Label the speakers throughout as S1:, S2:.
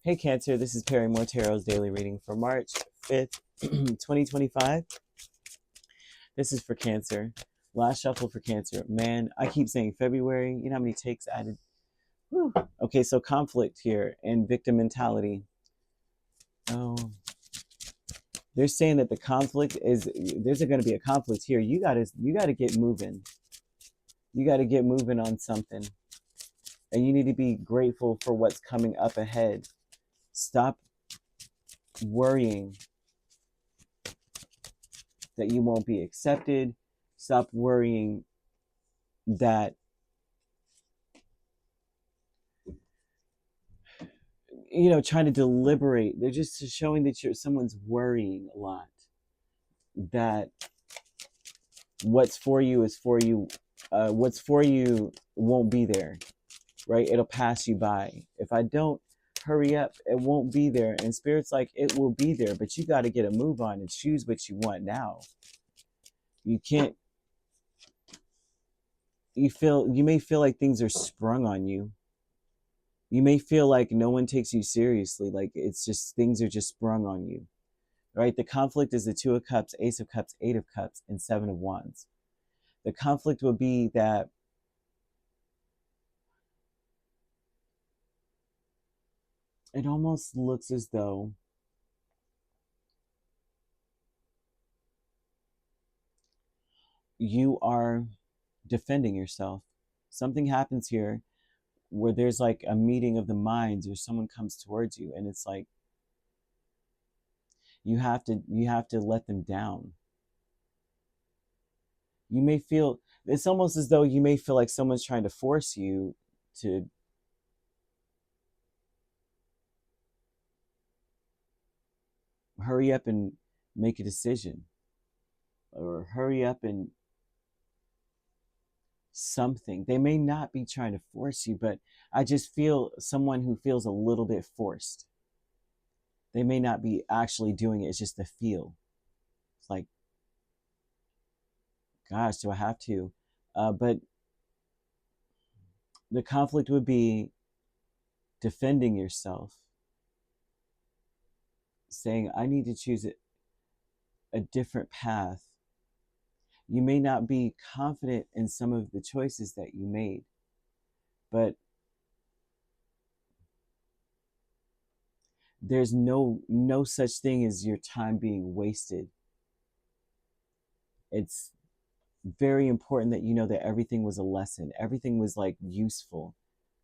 S1: Hey Cancer, this is Perrymore Tarot's daily reading for March 5th, 2025. This is for Cancer. Last shuffle for Cancer. Man, I keep saying February. You know how many takes added? Whew. Okay, so conflict here and victim mentality. Oh, they're saying that the conflict is, there's going to be a conflict here. You gotta get moving. You got to get moving on something. And you need to be grateful for what's coming up ahead. Stop worrying that you won't be accepted. Stop worrying that, trying to deliberate. They're just showing that someone's worrying a lot. That what's for you is for you. What's for you won't be there, right? It'll pass you by. If I don't hurry up, it won't be there. And Spirit's like, it will be there, but you got to get a move on and choose what you want now. You can't, you may feel like things are sprung on you. You may feel like no one takes you seriously. Like it's just, things are just sprung on you, right? The conflict is the Two of Cups, Ace of Cups, Eight of Cups, and Seven of Wands. The conflict will be that it almost looks as though you are defending yourself. Something happens here where there's like a meeting of the minds, or someone comes towards you and it's like you have to let them down. You may feel, it's almost as though you may feel like someone's trying to force you to hurry up and make a decision, or hurry up and something. They may not be trying to force you, but I just feel someone who feels a little bit forced. They may not be actually doing it, it's just the feel. It's like, gosh, do I have to? But the conflict would be defending yourself, saying, I need to choose a different path. You may not be confident in some of the choices that you made, but there's no such thing as your time being wasted. It's very important that you know that everything was a lesson. Everything was like useful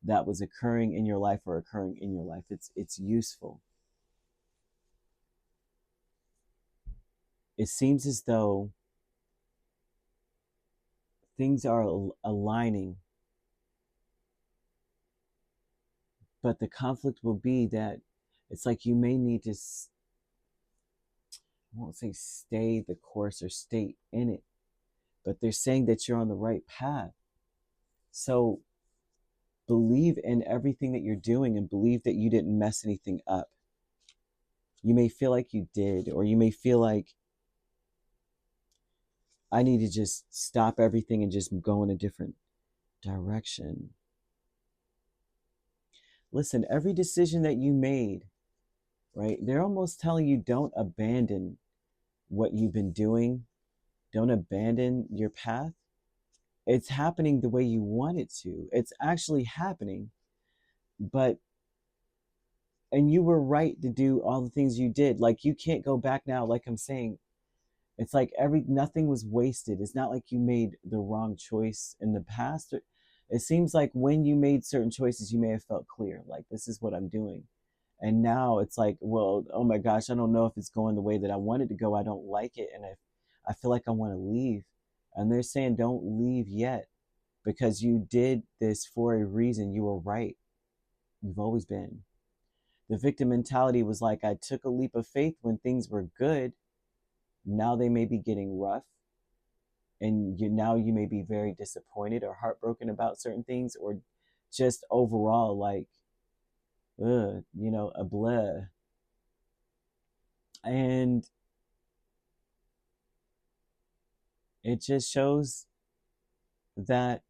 S1: that was occurring in your life or occurring in your life. It's useful. It seems as though things are aligning, but the conflict will be that it's like you may need to, I won't say stay the course or stay in it, but they're saying that you're on the right path. So believe in everything that you're doing and believe that you didn't mess anything up. You may feel like you did, or you may feel like I need to just stop everything and just go in a different direction. Listen, every decision that you made, right? They're almost telling you don't abandon what you've been doing. Don't abandon your path. It's happening the way you want it to. It's actually happening. And you were right to do all the things you did. Like you can't go back now. Like I'm saying, it's like nothing was wasted. It's not like you made the wrong choice in the past. It seems like when you made certain choices, you may have felt clear, like this is what I'm doing. And now it's like, well, oh my gosh, I don't know if it's going the way that I wanted to go. I don't like it. And I feel like I want to leave. And they're saying, don't leave yet, because you did this for a reason. You were right. You've always been. The victim mentality was like, I took a leap of faith when things were good. Now they may be getting rough. And now you may be very disappointed or heartbroken about certain things, or just overall like, a blah. And it just shows that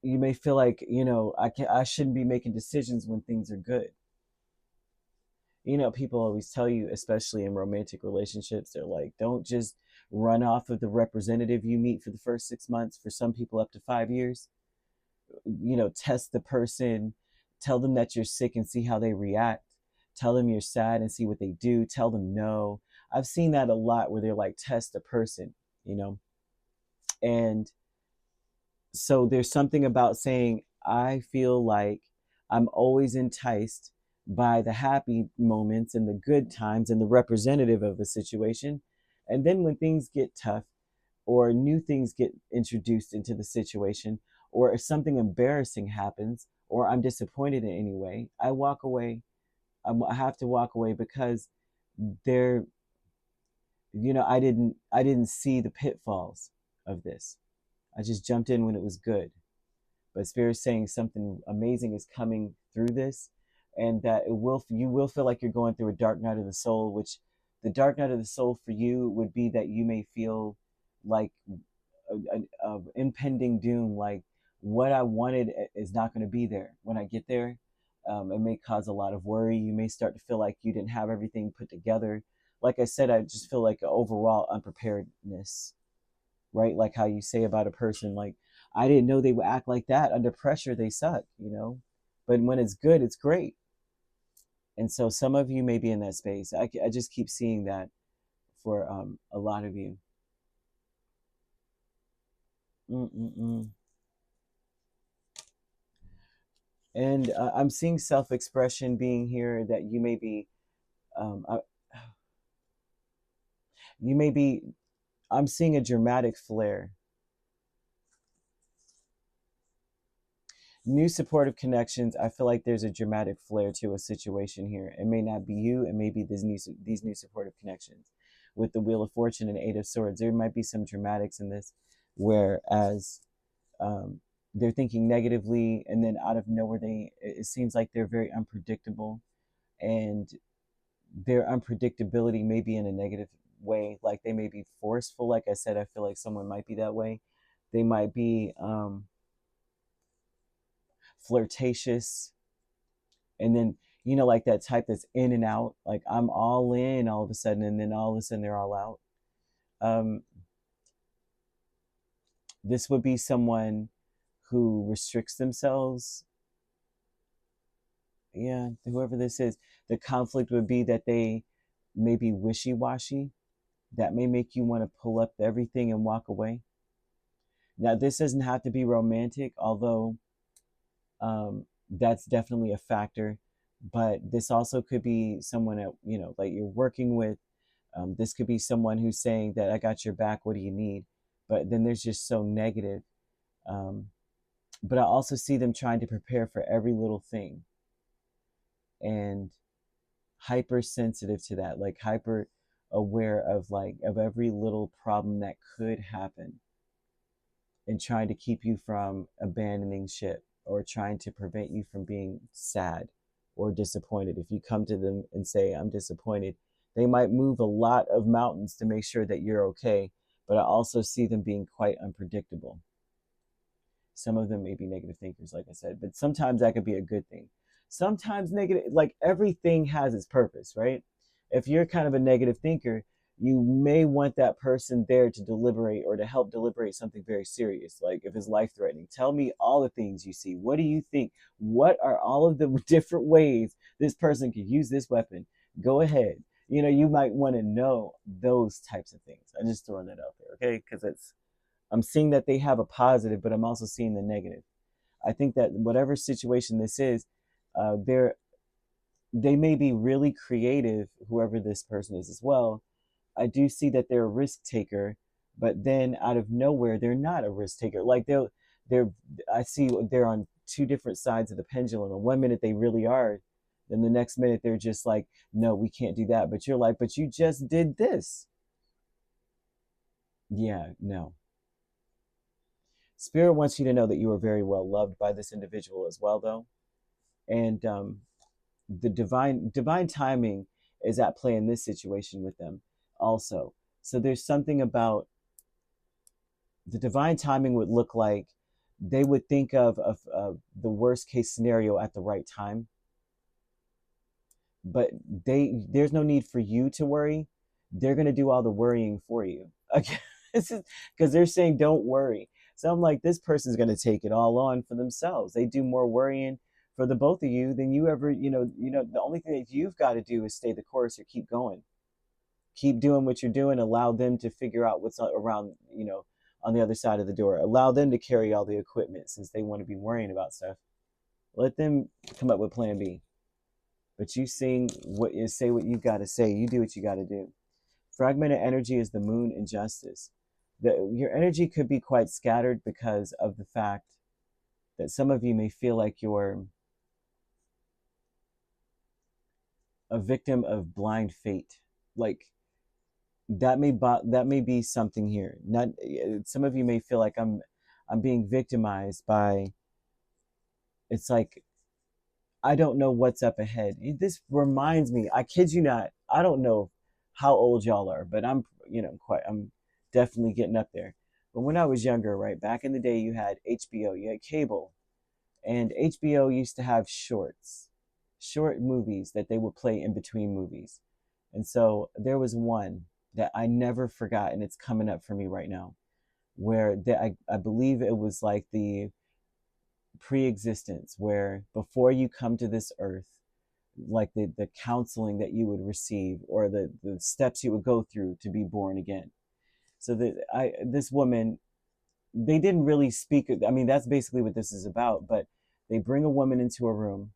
S1: you may feel like, I shouldn't be making decisions when things are good. People always tell you, especially in romantic relationships, they're like, don't just run off of the representative you meet for the first 6 months, for some people up to 5 years. Test the person, tell them that you're sick and see how they react. Tell them you're sad and see what they do. Tell them no. I've seen that a lot where they're like, test a person, you know? And so there's something about saying, I feel like I'm always enticed by the happy moments and the good times and the representative of a situation. And then when things get tough, or new things get introduced into the situation, or if something embarrassing happens, or I'm disappointed in any way, I walk away. I have to walk away because there, I didn't see the pitfalls of this. I just jumped in when it was good. But Spirit's saying something amazing is coming through this, and that you will feel like you're going through a dark night of the soul, which the dark night of the soul for you would be that you may feel like a impending doom, like what I wanted is not going to be there when I get there. It may cause a lot of worry. You may start to feel like you didn't have everything put together. Like I said, I just feel like an overall unpreparedness, right? Like how you say about a person, like, I didn't know they would act like that. Under pressure, they suck. But when it's good, it's great. And so some of you may be in that space. I just keep seeing that for a lot of you. Mm-mm-mm. And I'm seeing self-expression being here, that you may be, um, uh, I'm seeing a dramatic flare. New supportive connections. I feel like there's a dramatic flair to a situation here. It may not be you. It may be these new supportive connections. With the Wheel of Fortune and Eight of Swords, there might be some dramatics in this, whereas they're thinking negatively, and then out of nowhere, it seems like they're very unpredictable, and their unpredictability may be in a negative way. Like they may be forceful. Like I said, I feel like someone might be that way. They might be flirtatious, and then like that type that's in and out, like I'm all in all of a sudden, and then all of a sudden they're all out. This would be someone who restricts themselves. Yeah, whoever this is, the conflict would be that they may be wishy-washy. That may make you want to pull up everything and walk away. Now, this doesn't have to be romantic, although that's definitely a factor. But this also could be someone that, like you're working with. This could be someone who's saying that I got your back, what do you need? But then there's just so negative. But I also see them trying to prepare for every little thing, and hypersensitive to that, like hyper aware of every little problem that could happen, and trying to keep you from abandoning ship, or trying to prevent you from being sad or disappointed. If you come to them and say, I'm disappointed, they might move a lot of mountains to make sure that you're okay. But I also see them being quite unpredictable. Some of them may be negative thinkers, like I said, but sometimes that could be a good thing. Sometimes negative, like everything has its purpose, right? If you're kind of a negative thinker, you may want that person there to deliberate, or to help deliberate something very serious. Like if it's life threatening, tell me all the things you see. What do you think? What are all of the different ways this person could use this weapon? Go ahead. You might want to know those types of things. I'm just throwing that out there, okay? Because I'm seeing that they have a positive, but I'm also seeing the negative. I think that whatever situation this is, they may be really creative, whoever this person is as well. I do see that they're a risk taker, but then out of nowhere, they're not a risk taker. Like I see they're on two different sides of the pendulum. And one minute they really are, then the next minute they're just like, no, we can't do that. But you're like, but you just did this. Yeah, no. Spirit wants you to know that you are very well loved by this individual as well, though. And the divine timing is at play in this situation with them also. So there's something about the divine timing would look like they would think of the worst case scenario at the right time, but there's no need for you to worry. They're going to do all the worrying for you. Okay. Because they're saying don't worry. So I'm like, this person's going to take it all on for themselves. They do more worrying for the both of you than you ever, the only thing that you've got to do is stay the course or keep going. Keep doing what you're doing. Allow them to figure out what's around, on the other side of the door. Allow them to carry all the equipment since they want to be worrying about stuff. Let them come up with plan B. But you say what you got to say. You do what you got to do. Fragmented energy is the moon in justice. Your energy could be quite scattered because of the fact that some of you may feel like you're a victim of blind fate. Like that may be something here. Not some of you may feel like I'm being victimized by. It's like I don't know what's up ahead. This reminds me, I kid you not, I don't know how old y'all are, but I'm definitely getting up there. But when I was younger, right, back in the day, you had HBO, you had cable, and HBO used to have short movies that they would play in between movies. And so there was one that I never forgot, and it's coming up for me right now, where I believe it was like the pre-existence, where before you come to this earth, like the counseling that you would receive or the steps you would go through to be born again. So this woman, they didn't really speak. I mean, that's basically what this is about. But they bring a woman into a room,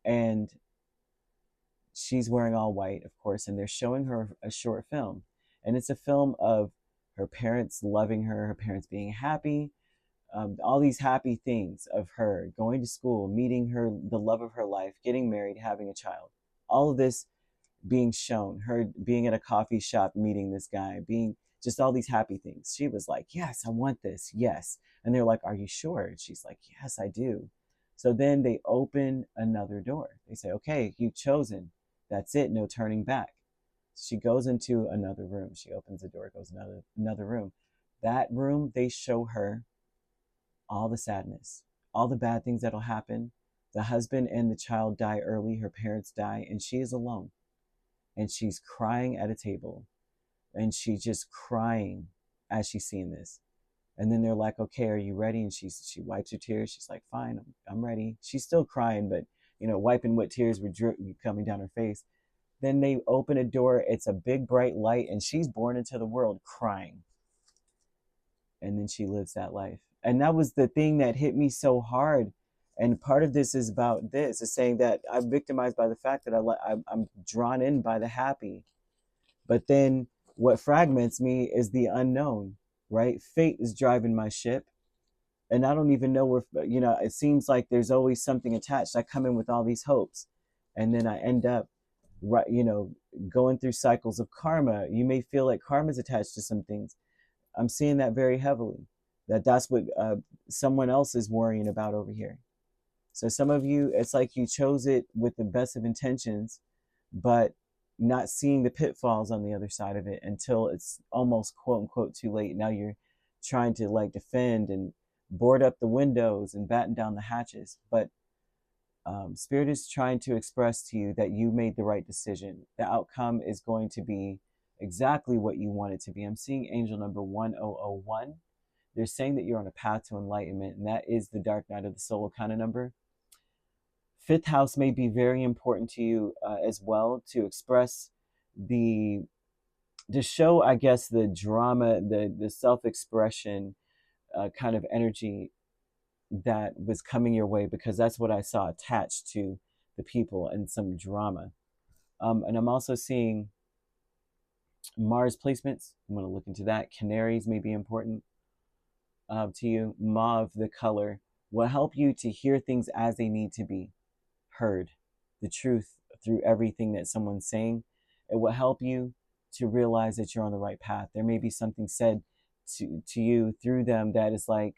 S1: and she's wearing all white, of course, and they're showing her a short film, and it's a film of her parents loving her, her parents being happy, all these happy things of her going to school, meeting the love of her life, getting married, having a child. All of this being shown, her being at a coffee shop, meeting this guy, being just all these happy things. She was like, yes, I want this. Yes. And they're like, are you sure? And she's like, yes, I do. So then they open another door. They say, okay, you've chosen. That's it. No turning back. She goes into another room. She opens the door, goes another room. That room, they show her all the sadness, all the bad things that'll happen. The husband and the child die early. Her parents die, and she is alone. And she's crying at a table. And she's just crying as she's seeing this. And then they're like, okay, are you ready? And she wipes her tears. She's like, fine, I'm ready. She's still crying, but, wiping what tears were coming down her face. Then they open a door. It's a big, bright light, and she's born into the world crying. And then she lives that life. And that was the thing that hit me so hard. And part of this is about this, is saying that I'm victimized by the fact that I'm drawn in by the happy. But then what fragments me is the unknown, right? Fate is driving my ship. And I don't even know where, it seems like there's always something attached. I come in with all these hopes, and then I end up, right, going through cycles of karma. You may feel like karma's attached to some things. I'm seeing that very heavily. That's what someone else is worrying about over here. So some of you, it's like you chose it with the best of intentions, but not seeing the pitfalls on the other side of it until it's almost quote unquote too late. Now you're trying to like defend and board up the windows and batten down the hatches. But Spirit is trying to express to you that you made the right decision. The outcome is going to be exactly what you want it to be. I'm seeing angel number 1001. They're saying that you're on a path to enlightenment, and that is the dark night of the soul kind of number. Fifth house may be very important to you as well, to express to show, I guess, the drama, the self-expression kind of energy that was coming your way, because that's what I saw attached to the people, and some drama. And I'm also seeing Mars placements. I'm going to look into that. Canaries may be important to you. Mauve, the color, will help you to hear things as they need to be heard, the truth through everything that someone's saying. It will help you to realize that you're on the right path. There may be something said to you through them that is like,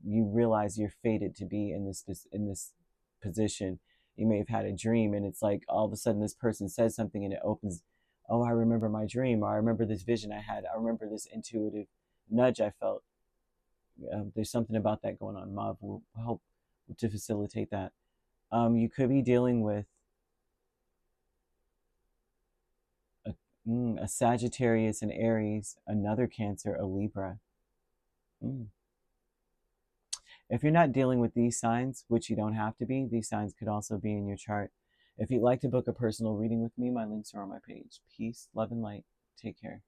S1: you realize you're fated to be in this position. You may have had a dream, and it's like all of a sudden this person says something, and it opens, oh, I remember my dream, or I remember this vision I had, I remember this intuitive nudge I felt. There's something about that going on. Mauve will help to facilitate that. You could be dealing with a Sagittarius, an Aries, another Cancer, a Libra. If you're not dealing with these signs, which you don't have to be, these signs could also be in your chart. If you'd like to book a personal reading with me, my links are on my page. Peace, love, and light. Take care.